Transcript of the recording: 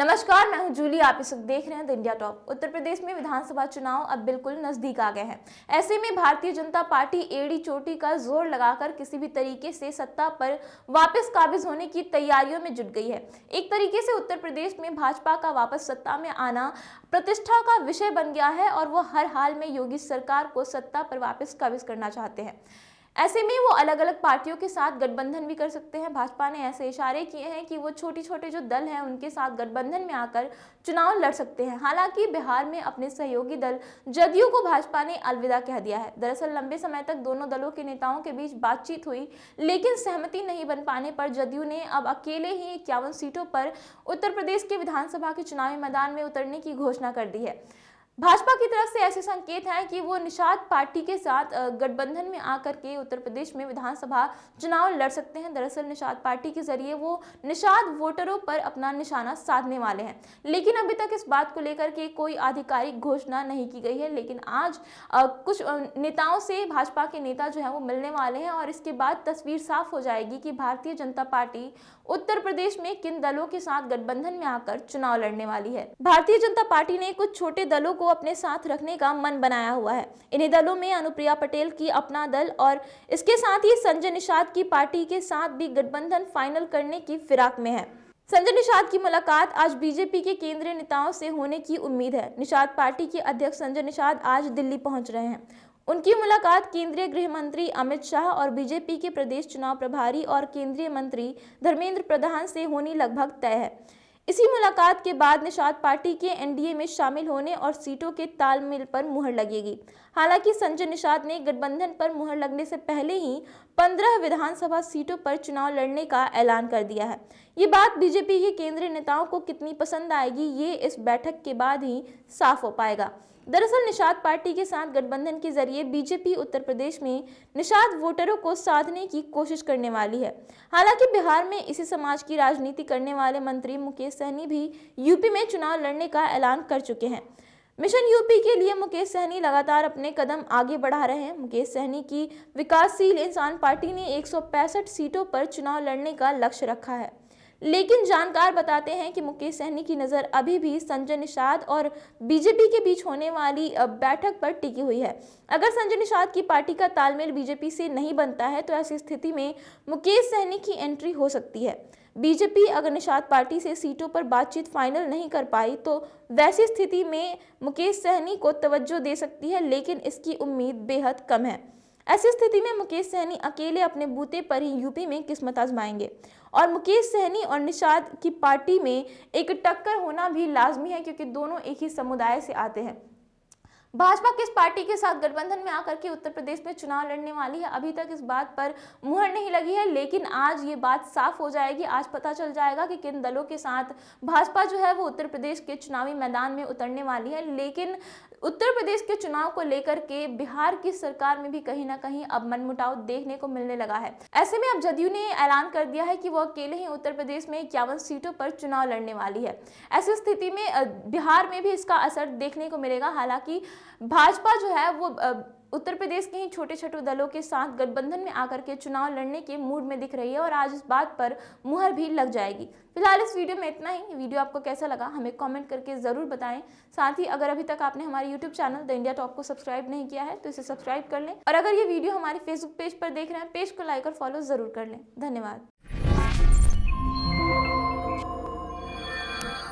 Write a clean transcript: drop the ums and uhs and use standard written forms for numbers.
नमस्कार, मैं हूं जूली। आप इस वक्त देख रहे हैं the India top. Uttar Pradesh में विधानसभा चुनाव अब बिल्कुल नजदीक आ गए हैं। ऐसे में भारतीय जनता पार्टी एड़ी चोटी का जोर लगाकर किसी भी तरीके से सत्ता पर वापस काबिज होने की तैयारियों में जुट गई है। एक तरीके से उत्तर प्रदेश में भाजपा का वापस सत्ता में आना प्रतिष्ठा का विषय बन गया है और वो हर हाल में योगी सरकार को सत्ता पर वापस काबिज करना चाहते हैं। ऐसे में वो अलग अलग पार्टियों के साथ गठबंधन भी कर सकते हैं। भाजपा ने ऐसे इशारे किए हैं कि वो छोटे छोटे जो दल हैं उनके साथ गठबंधन में आकर चुनाव लड़ सकते हैं। हालांकि बिहार में अपने सहयोगी दल जदयू को भाजपा ने अलविदा कह दिया है। दरअसल लंबे समय तक दोनों दलों के नेताओं के बीच बातचीत हुई, लेकिन सहमति नहीं बन पाने पर जदयू ने अब अकेले ही 51 सीटों पर उत्तर प्रदेश के विधानसभा के चुनावी मैदान में उतरने की घोषणा कर दी है। भाजपा की तरफ से ऐसे संकेत हैं कि वो निषाद पार्टी के साथ गठबंधन में आकर के उत्तर प्रदेश में विधानसभा चुनाव लड़ सकते हैं। दरअसल निषाद पार्टी के जरिए वो निषाद वोटरों पर अपना निशाना साधने वाले हैं, लेकिन अभी तक इस बात को लेकर के कोई आधिकारिक घोषणा नहीं की गई है। लेकिन आज कुछ नेताओं से भाजपा के नेता जो है वो मिलने वाले हैं और इसके बाद तस्वीर साफ हो जाएगी कि भारतीय जनता पार्टी उत्तर प्रदेश में किन दलों के साथ गठबंधन में आकर चुनाव लड़ने वाली है। भारतीय जनता पार्टी ने कुछ छोटे दलों को अपने साथ रखने का मन बनाया हुआ है। इन्हीं दलों में अनुप्रिया पटेल की अपना दल और इसके साथ ही संजय निषाद की पार्टी के साथ भी गठबंधन फाइनल करने की फिराक में है। संजय निषाद की मुलाकात आज बीजेपी के केंद्रीय नेताओं से होने की उम्मीद है। निषाद पार्टी के अध्यक्ष संजय निषाद आज दिल्ली पहुंच रहे हैं। उनकी मुलाकात केंद्रीय गृह मंत्री अमित शाह और बीजेपी के प्रदेश चुनाव प्रभारी और केंद्रीय मंत्री धर्मेंद्र प्रधान से होनी लगभग तय है। इसी मुलाकात के बाद निषाद पार्टी के एनडीए में शामिल होने और सीटों के तालमेल पर मुहर लगेगी। हालांकि संजय निषाद ने गठबंधन पर मुहर लगने से पहले ही 15 विधानसभा सीटों पर चुनाव लड़ने का ऐलान कर दिया है। ये बात बीजेपी के केंद्रीय नेताओं को कितनी पसंद आएगी, ये इस बैठक के बाद ही साफ हो पाएगा। दरअसल निषाद पार्टी के साथ गठबंधन के जरिए बीजेपी उत्तर प्रदेश में निषाद वोटरों को साधने की कोशिश करने वाली है। हालांकि बिहार में इसी समाज की राजनीति करने वाले मंत्री मुकेश सहनी भी यूपी में चुनाव लड़ने का ऐलान कर चुके हैं। मिशन यूपी के लिए मुकेश सहनी लगातार अपने कदम आगे बढ़ा रहे हैं। मुकेश सहनी की विकासशील इंसान पार्टी ने 165 सीटों पर चुनाव लड़ने का लक्ष्य रखा है, लेकिन जानकार बताते हैं कि मुकेश सहनी की नज़र अभी भी संजय निषाद और बीजेपी के बीच होने वाली बैठक पर टिकी हुई है। अगर संजय निषाद की पार्टी का तालमेल बीजेपी से नहीं बनता है तो ऐसी स्थिति में मुकेश सहनी की एंट्री हो सकती है। बीजेपी अगर निषाद पार्टी से सीटों पर बातचीत फाइनल नहीं कर पाई तो वैसी स्थिति में मुकेश सहनी को तवज्जो दे सकती है, लेकिन इसकी उम्मीद बेहद कम है। ऐसी स्थिति में मुकेश सहनी अकेले अपने बूते पर ही यूपी में किस्मत आजमाएंगे और मुकेश सहनी और निषाद की पार्टी में एक टक्कर होना भी लाजमी है, क्योंकि दोनों एक ही समुदाय से आते हैं। भाजपा किस पार्टी के साथ गठबंधन में आकर के उत्तर प्रदेश में चुनाव लड़ने वाली है, अभी तक इस बात पर मुहर नहीं लगी है, लेकिन आज ये बात साफ हो जाएगी। आज पता चल जाएगा कि किन दलों के साथ भाजपा जो है वो उत्तर प्रदेश के चुनावी मैदान में उतरने वाली है। लेकिन उत्तर प्रदेश के चुनाव को लेकर के बिहार की सरकार में भी कहीं ना कहीं अब मनमुटाव देखने को मिलने लगा है। ऐसे में अब जदयू ने ऐलान कर दिया है कि वो अकेले ही उत्तर प्रदेश में 51 सीटों पर चुनाव लड़ने वाली है। ऐसी स्थिति में बिहार में भी इसका असर देखने को मिलेगा। हालांकि भाजपा जो है वो उत्तर प्रदेश के ही छोटे छोटे दलों के साथ गठबंधन में आकर के चुनाव लड़ने के मूड में दिख रही है और आज इस बात पर मुहर भी लग जाएगी। फिलहाल इस वीडियो में इतना ही। वीडियो आपको कैसा लगा हमें कमेंट करके ज़रूर बताएं। साथ ही अगर अभी तक आपने हमारे YouTube channel the India top को सब्सक्राइब नहीं किया है तो इसे सब्सक्राइब कर लें, और अगर ये वीडियो हमारे फेसबुक पेज पर देख रहे हैं, पेज को लाइक और फॉलो ज़रूर कर लें। धन्यवाद।